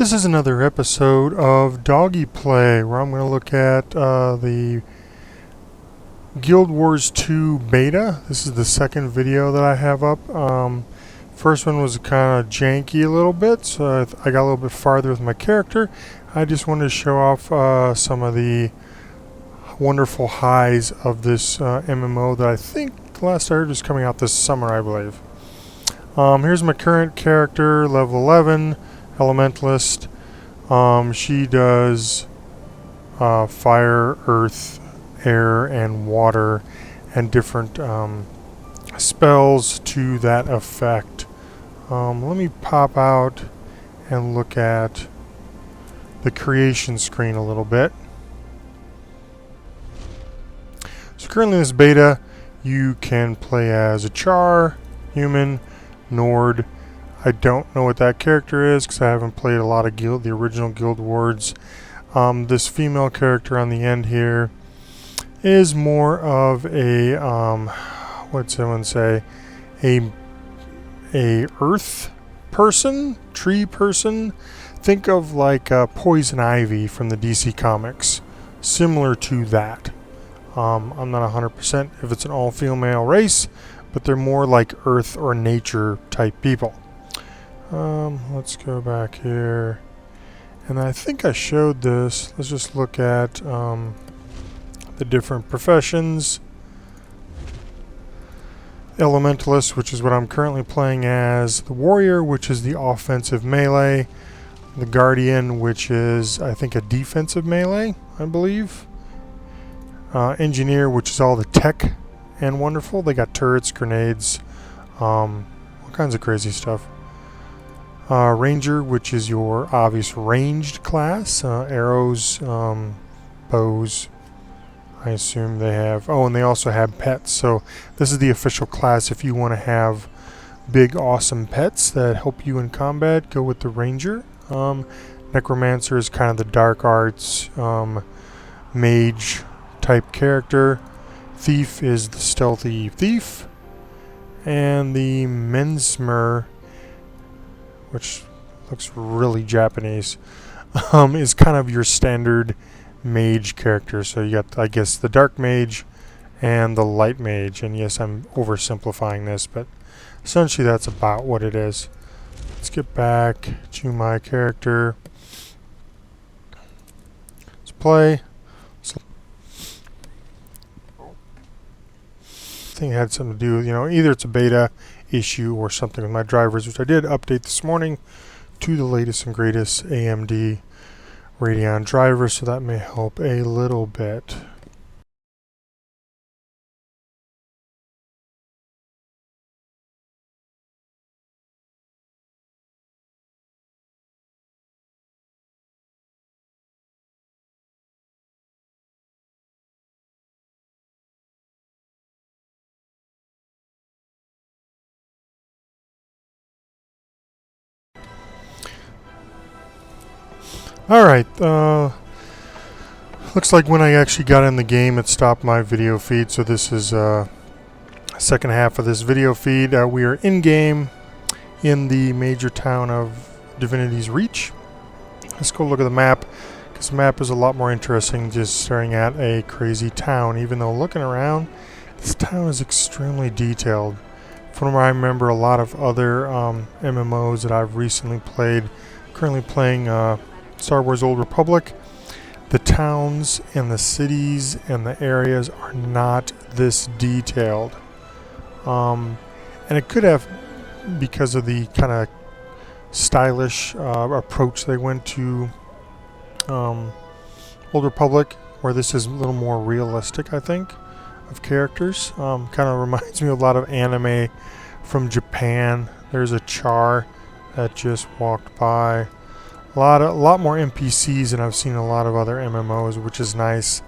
This is another episode of DoggyPlay, where I'm going to look at the Guild Wars 2 beta. This is the second video that I have up. First one was kind of janky a little bit, so I got a little bit farther with my character. I just wanted to show off some of the wonderful highs of this MMO that I think last I heard was coming out this summer, I believe. Here's my current character, level 11. Elementalist. She does fire, earth, air, and water, and different spells to that effect. Let me pop out and look at the creation screen a little bit. So currently in this beta, you can play as a Char, human, Nord. I don't know what that character is because I haven't played a lot of the original Guild Wars. This female character on the end here is more of a what'd someone say? A earth person, tree person. Think of like Poison Ivy from the DC Comics, similar to that. I'm not 100% if it's an all-female race, but they're more like earth or nature type people. Let's go back here, and I think I showed this. Let's just look at the different professions. Elementalist, which is what I'm currently playing as. The Warrior, which is the offensive melee. The Guardian, which is, I think, a defensive melee, I believe. Engineer, which is all the tech and wonderful. They got turrets, grenades, all kinds of crazy stuff. Ranger, which is your obvious ranged class. Arrows, bows, I assume they have. Oh, and they also have pets. So this is the official class. If you want to have big, awesome pets that help you in combat, go with the Ranger. Necromancer is kind of the dark arts, mage type character. Thief is the stealthy thief. And the Mensmer, which looks really Japanese, is kind of your standard mage character. So you got, I guess, the dark mage and the light mage. And yes, I'm oversimplifying this, but essentially that's about what it is. Let's get back to my character. Let's play. I think it had something to do with, either it's a beta issue or something with my drivers, which I did update this morning to the latest and greatest AMD Radeon drivers, so that may help a little bit. Alright, looks like when I actually got in the game it stopped my video feed, so this is second half of this video feed. We are in-game in the major town of Divinity's Reach. Let's go look at the map, because the map is a lot more interesting than just staring at a crazy town, even though looking around, this town is extremely detailed. From what I remember, a lot of other MMOs that I've recently played, currently playing Star Wars Old Republic, the towns and the cities and the areas are not this detailed. And it could have, because of the kind of stylish approach they went to Old Republic, where this is a little more realistic, I think, of characters. Kind of reminds me of a lot of anime from Japan. There's a Char that just walked by. A lot more NPCs than I've seen in a lot of other MMOs, which is nice.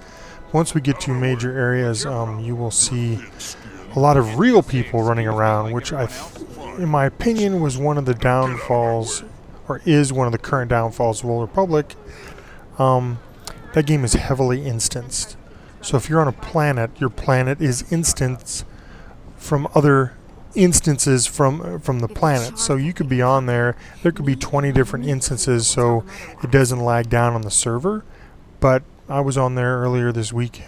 Once we get to major areas, you will see a lot of real people running around, which in my opinion was one of the downfalls, or is one of the current downfalls of Old Republic. That game is heavily instanced. So if you're on a planet, your planet is instanced from other instances from the planet. So you could be on there. There could be 20 different instances, so it doesn't lag down on the server. But I was on there earlier this week,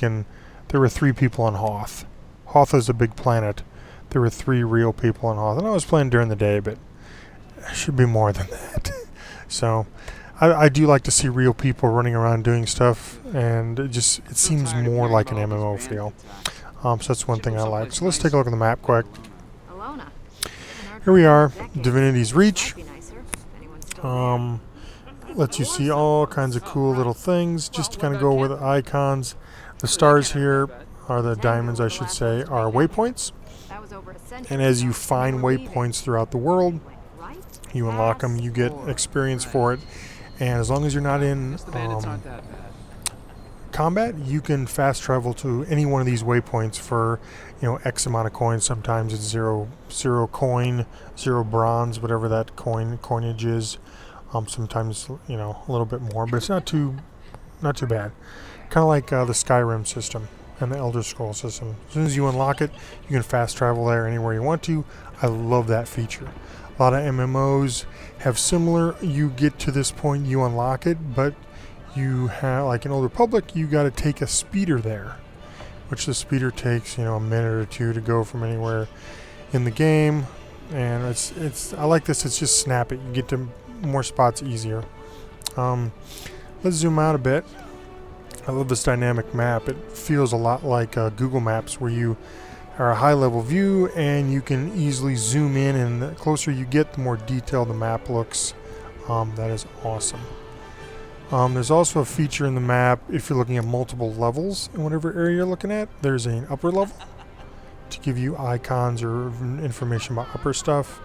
and there were 3 people on Hoth. Hoth is a big planet. There were 3 real people on Hoth, and I was playing during the day, but it should be more than that. So I do like to see real people running around doing stuff, and it seems more like an MMO feel. So that's one thing I like. So let's take a look at the map quick. Here we are, Divinity's Reach. Lets you see all kinds of cool little things. Just to kind of go over the icons. The stars here, are the diamonds I should say, are waypoints. And as you find waypoints throughout the world, you unlock them, you get experience for it. And as long as you're not in combat, you can fast travel to any one of these waypoints for, X amount of coins. Sometimes it's zero coin, 0 bronze, whatever that coinage is. Sometimes, a little bit more, but it's not too bad. Kind of like the Skyrim system and the Elder Scrolls system. As soon as you unlock it, you can fast travel there anywhere you want to. I love that feature. A lot of MMOs have similar. You get to this point, you unlock it, but you have, like in Old Republic, you got to take a speeder there, which the speeder takes, a minute or 2 to go from anywhere in the game. And I like this. It's just snap it. You get to more spots easier. Let's zoom out a bit. I love this dynamic map. It feels a lot like Google Maps, where you are a high-level view and you can easily zoom in, and the closer you get, the more detailed the map looks. That is awesome. There's also a feature in the map, if you're looking at multiple levels in whatever area you're looking at, there's an upper level to give you icons or information about upper stuff.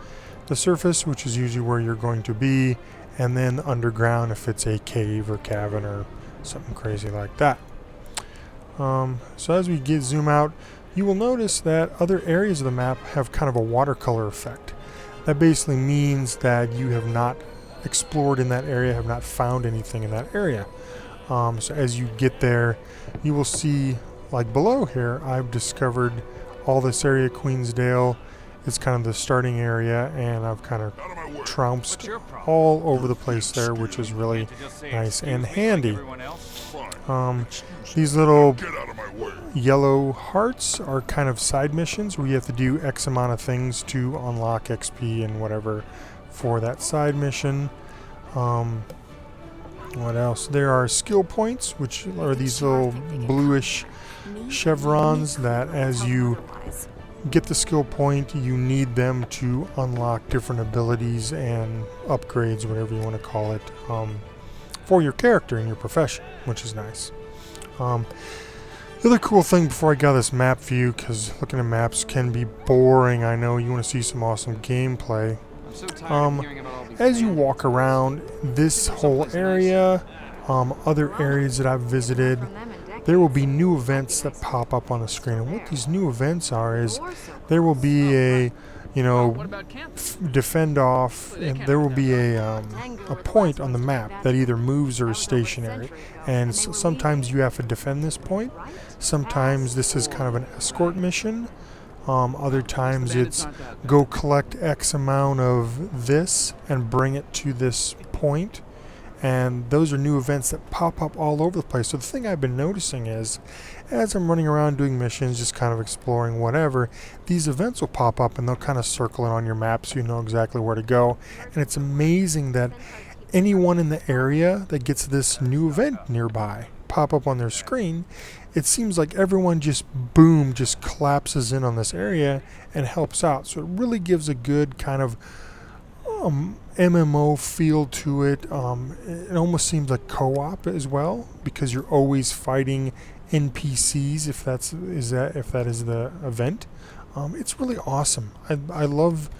The surface, which is usually where you're going to be, and then the underground if it's a cave or cavern or something crazy like that. So as we zoom out, you will notice that other areas of the map have kind of a watercolor effect. That basically means that you have not explored in that area, have not found anything in that area. So as you get there, you will see, like below here, I've discovered all this area. Queensdale is kind of the starting area, and I've kind of trounced all over the place there, which is really nice and handy. These little yellow hearts are kind of side missions where you have to do X amount of things to unlock XP and whatever for that side mission. What else? There are skill points, which are these little bluish chevrons that as you get the skill point, you need them to unlock different abilities and upgrades, whatever you want to call it, for your character and your profession, which is nice. The other cool thing before I got this map view, because looking at maps can be boring, I know, you want to see some awesome gameplay. As you walk around this whole area, other areas that I've visited, there will be new events that pop up on the screen. And what these new events are is there will be a, defend off, and there will be a point on the map that either moves or is stationary. And sometimes you have to defend this point. Sometimes this is kind of an escort mission. Other times it's go collect X amount of this and bring it to this point. And those are new events that pop up all over the place. So the thing I've been noticing is, as I'm running around doing missions, just kind of exploring whatever, these events will pop up and they'll kind of circle it on your map so you know exactly where to go. And it's amazing that anyone in the area that gets this new event nearby pop up on their screen, it seems like everyone just collapses in on this area and helps out. So it really gives a good kind of MMO feel to it. It almost seems like co-op as well, because you're always fighting NPCs if that is the event. It's really awesome. I love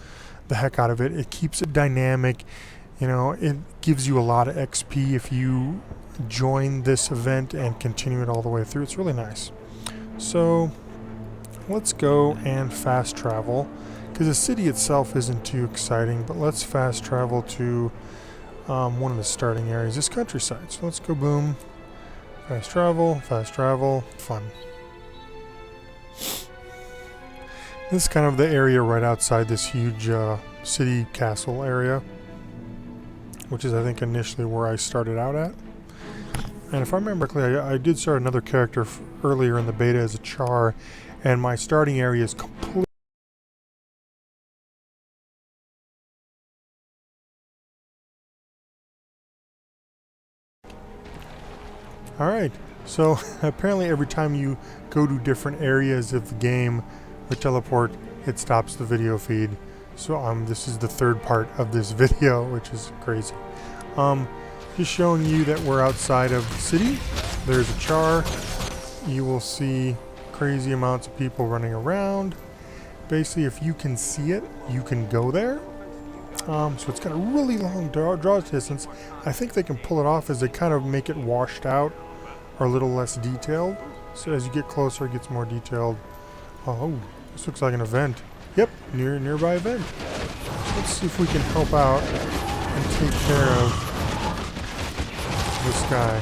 the heck out of it. It keeps it dynamic. It gives you a lot of XP if you join this event and continue it all the way through. It's really nice. So let's go and fast travel, because the city itself isn't too exciting, but let's fast travel to one of the starting areas, this countryside. So let's go, boom, fast travel, fun. This is kind of the area right outside this huge city castle area, which is I think initially where I started out at. And if I remember correctly, I did start another character earlier in the beta as a char, and my starting area is completely... Alright, so apparently every time you go to different areas of the game with teleport, it stops the video feed. So this is the third part of this video, which is crazy. Just showing you that we're outside of the city. There's a char. You will see crazy amounts of people running around. Basically, if you can see it, you can go there. So it's got a really long draw distance. I think they can pull it off as they kind of make it washed out or a little less detailed. So as you get closer, it gets more detailed. Oh, this looks like an event. Yep, nearby event. So let's see if we can help out and take care of this guy.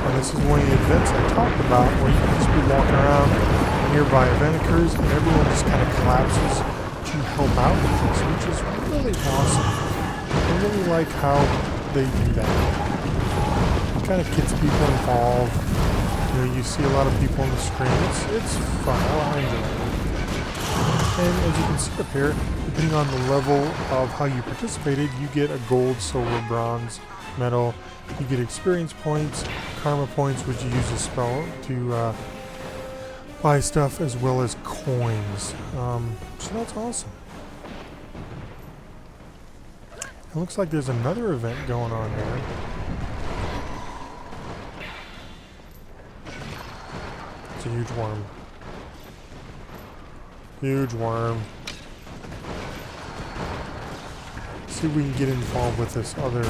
And this is one of the events I talked about where you can just be walking around, nearby event occurs, and everyone just kind of collapses to help out with this, which is really awesome. I really like how they do that. It kind of gets people involved. You know, you see a lot of people on the screen. It's fun. I enjoy it. And as you can see up here, depending on the level of how you participated, you get a gold, silver, bronze, medal. You get experience points, karma points, which you use a spell to buy stuff, as well as coins. So that's awesome. It looks like there's another event going on here. It's a huge worm. Huge worm. See if we can get involved with this other...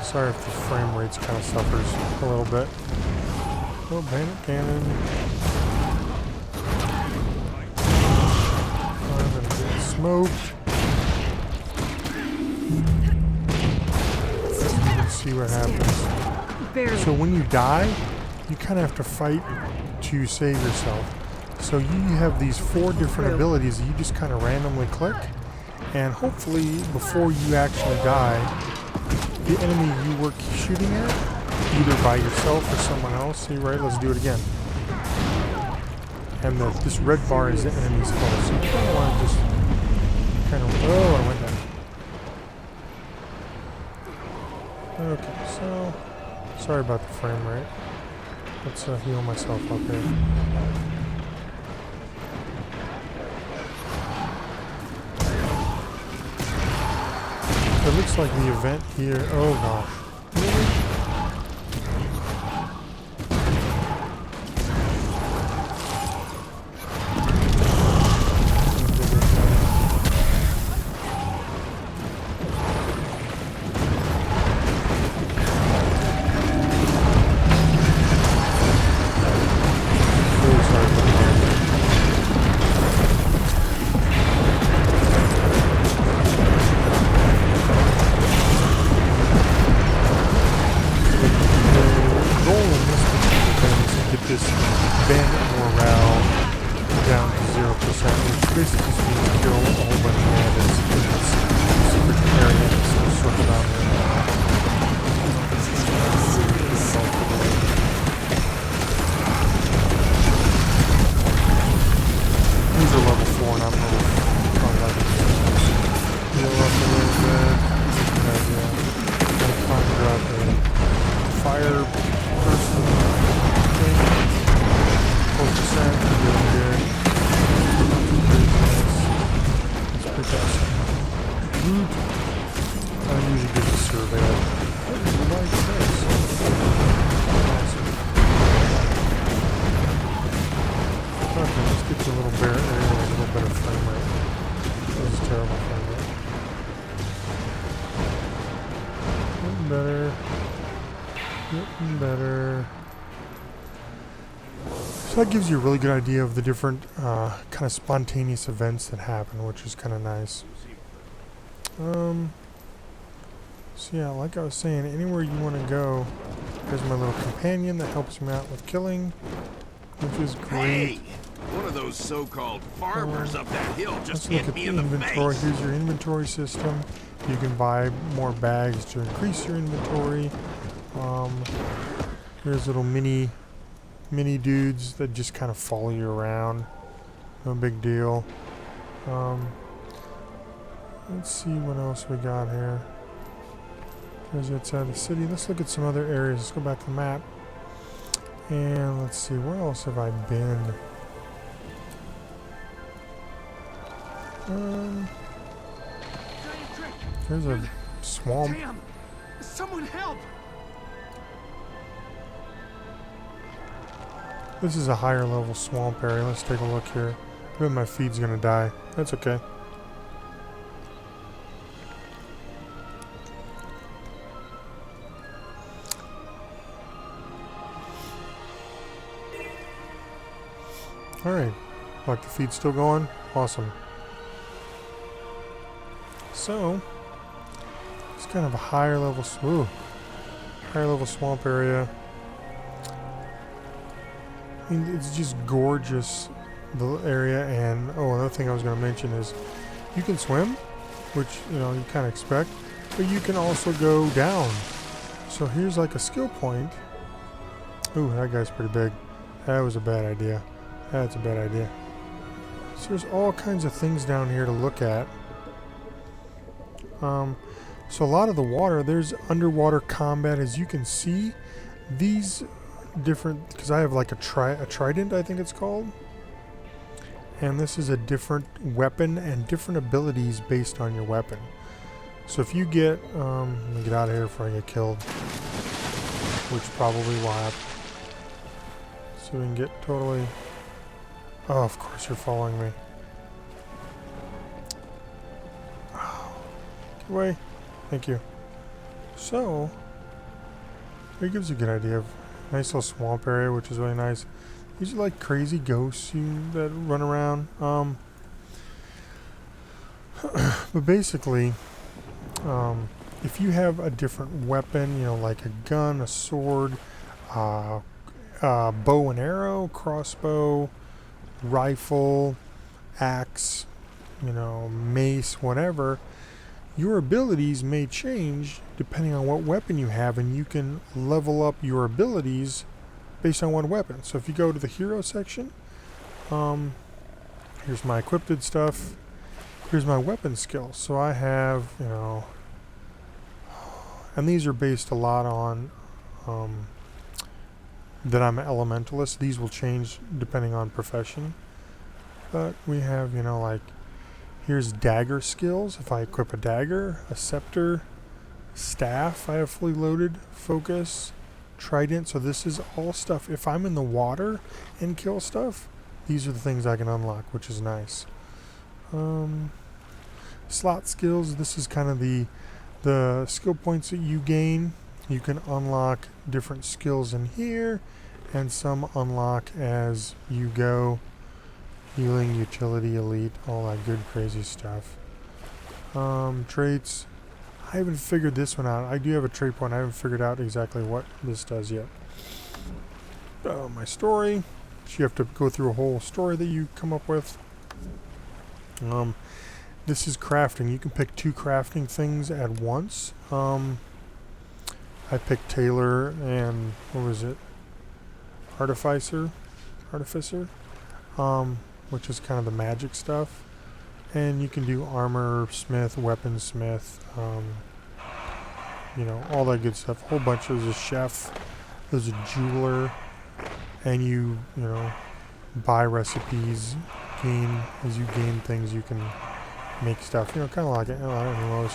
Sorry if the frame rates kind of suffers a little bit. Oh, bandit cannon. I'm gonna get smoked. Let's see what happens. So when you die, you kind of have to fight to save yourself. So you have these 4 different abilities that you just kind of randomly click, and hopefully before you actually die, the enemy you were shooting at, either by yourself or someone else, see, right, let's do it again. And this red bar is the enemy's close, so you kind of want to just kind of, oh, I went down. Okay, so, sorry about the frame rate. Let's heal myself up here. It looks like the event here. Oh gosh. Really? This bandit morale down to 0%, which basically just means kill a whole bunch of bandits in this secret area that's sort of down there. These are level 4 and I'm level 11. Heal up a little bit. Gonna conjure up a fire person. Really good. Let's pick up some loot. I usually get the survey. What like this? Awesome. Okay, let's get to a little bear area with a little better frame rate. This is terrible frame rate. Getting better. Getting better. So that gives you a really good idea of the different kind of spontaneous events that happen, which is kind of nice. So yeah, like I was saying, anywhere you want to go, There's my little companion that helps me out with killing, which is great. Hey, one of those so-called farmers up that hill just Let's look hit at me the in the inventory. face. Here's your inventory system. You can buy more bags to increase your inventory. Here's little mini dudes that just kind of follow you around. No big deal. Let's see what else we got here. There's outside the city. Let's look at some other areas. Let's go back to the map. And let's see, where else have I been? There's a swamp. Damn! Someone help! This is a higher level swamp area. Let's take a look here. I bet my feed's gonna die. That's okay. Alright. Like the feed's still going? Awesome. So, it's kind of a higher level swamp area. I mean, it's just gorgeous, the area. And another thing I was going to mention is you can swim, which you kind of expect, but you can also go down. So here's like a skill point. Ooh, that guy's pretty big. That was a bad idea. That's a bad idea. So there's all kinds of things down here to look at. So a lot of the water, there's underwater combat, as you can see. These different, because I have like a trident, I think it's called, and this is a different weapon and different abilities based on your weapon. So if you get, let me get out of here before I get killed, which probably will happen. So we can get totally. Oh, of course you're following me. Get away. Thank you. So, it gives you a good idea of nice little swamp area, which is really nice. These are like crazy ghosts that run around. But basically, if you have a different weapon, like a gun, a sword, bow and arrow, crossbow, rifle, axe, mace, whatever, your abilities may change depending on what weapon you have, and you can level up your abilities based on one weapon. So if you go to the hero section, here's my equipped stuff. Here's my weapon skills. So I have, and these are based a lot on that I'm an elementalist. These will change depending on profession. But we have, like, here's dagger skills. If I equip a dagger, a scepter, staff, I have fully loaded, focus, trident. So this is all stuff. If I'm in the water and kill stuff, these are the things I can unlock, which is nice. Slot skills. This is kind of the skill points that you gain. You can unlock different skills in here, and some unlock as you go. Healing, utility, elite, all that good crazy stuff. Traits. I haven't figured this one out. I do have a trait point. I haven't figured out exactly what this does yet. My story. So you have to go through a whole story that you come up with. This is crafting. You can pick 2 crafting things at once. I picked Tailor and what was it? Artificer, which is kind of the magic stuff. And you can do armor smith, weaponsmith, all that good stuff. A whole bunch. There's a chef, there's a jeweler, and you buy recipes. As you gain things, you can make stuff. Kind of like it. I don't know.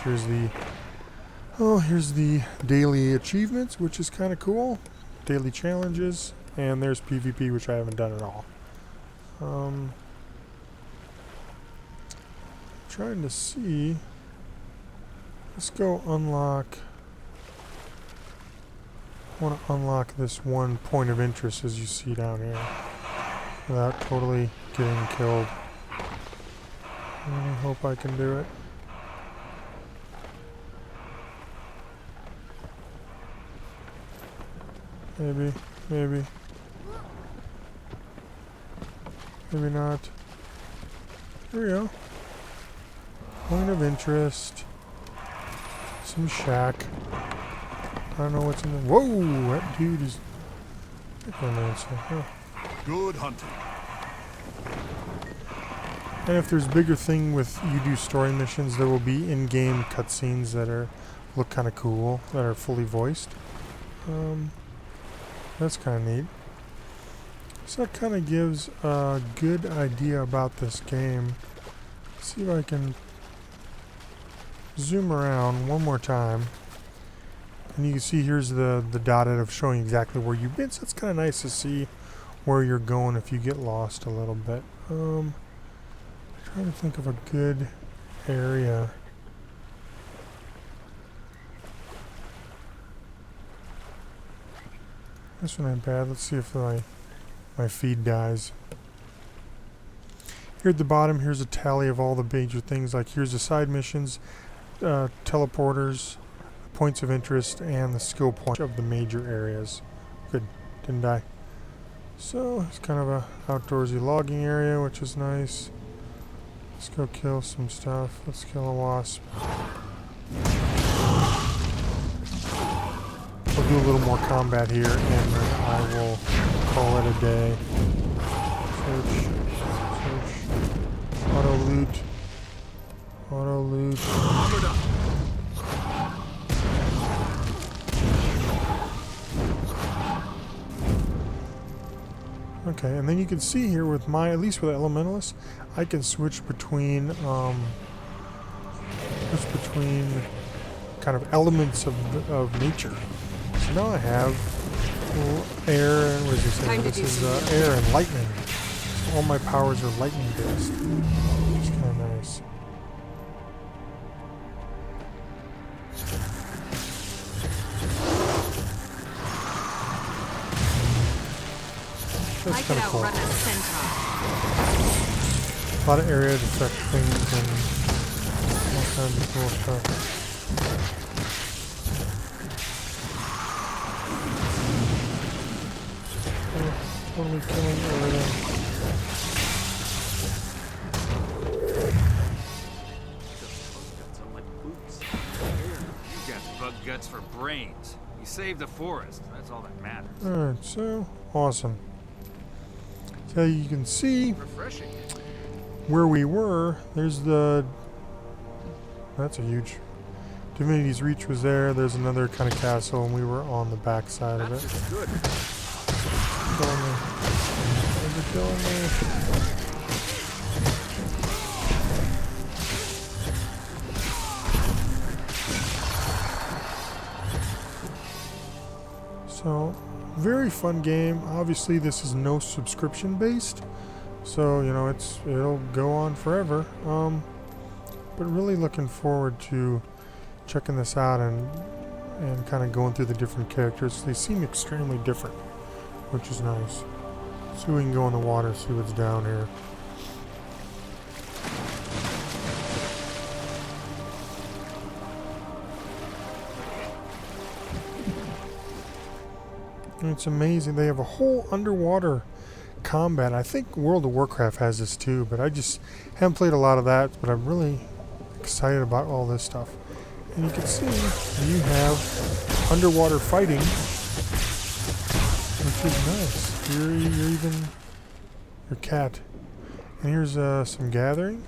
Here's the daily achievements, which is kind of cool. Daily challenges, and there's PvP, which I haven't done at all. Trying to see. Let's go unlock. I want to unlock this one point of interest, as you see down here, without totally getting killed. I hope I can do it. Maybe. Maybe. Maybe not. Here we go. Point of interest. Some shack. I don't know what's in there. Whoa! That dude is... Huh. Good hunting. And if there's a bigger thing with you do story missions, there will be in-game cutscenes that look kind of cool, that are fully voiced. That's kind of neat. So that kind of gives a good idea about this game. Let's see if I can zoom around one more time. And you can see here's the dotted of showing exactly where you've been. So it's kind of nice to see where you're going if you get lost a little bit. Trying to think of a good area. This one ain't bad. Let's see if my feed dies. Here at the bottom, here's a tally of all the major things. Like here's the side missions, teleporters, points of interest, and the skill point of the major areas. Good, didn't die. So it's kind of a outdoorsy logging area, which is nice. Let's go kill some stuff. Let's kill a wasp. We'll do a little more combat here, and then I will call it a day. Search. Auto loot. Auto loot. Okay, and then you can see here with my, at least with Elementalist, I can switch between kind of elements of nature. So now I have air and what is this? This is air and lightning. So all my powers are lightning based, which is kind of nice. That's kind of cool. A lot of area to affect things and all kinds of cool stuff. Totally killing everything. You got bug guts for brains. You saved the forest. That's all that matters. Alright, so awesome. So you can see Refreshing. where we were. There's the... That's a huge... Divinity's Reach was there. There's another kind of castle, and we were on the back side of it. That's good. Killing me. They're killing me. So, very fun game. Obviously, this is no subscription based, so you know it'll go on forever. But really looking forward to checking this out and kind of going through the different characters. They seem extremely different, which is nice. So we can go in the water, see what's down here. And it's amazing. They have a whole underwater combat. I think World of Warcraft has this too, but I just haven't played a lot of that, but I'm really excited about all this stuff. And you can see you have underwater fighting, which is nice. You're even your cat. And here's some gathering.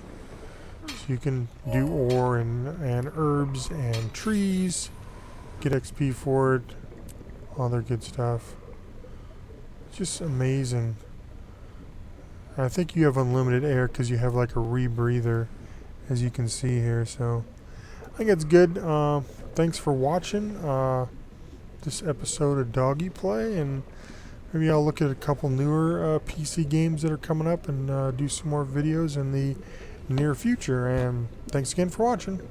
So you can do ore and herbs and trees. Get XP for it. All their good stuff. Just amazing. I think you have unlimited air because you have like a rebreather, as you can see here. So I think it's good. Thanks for watching this episode of DoggyPlay, and maybe I'll look at a couple newer PC games that are coming up and do some more videos in the near future. And thanks again for watching.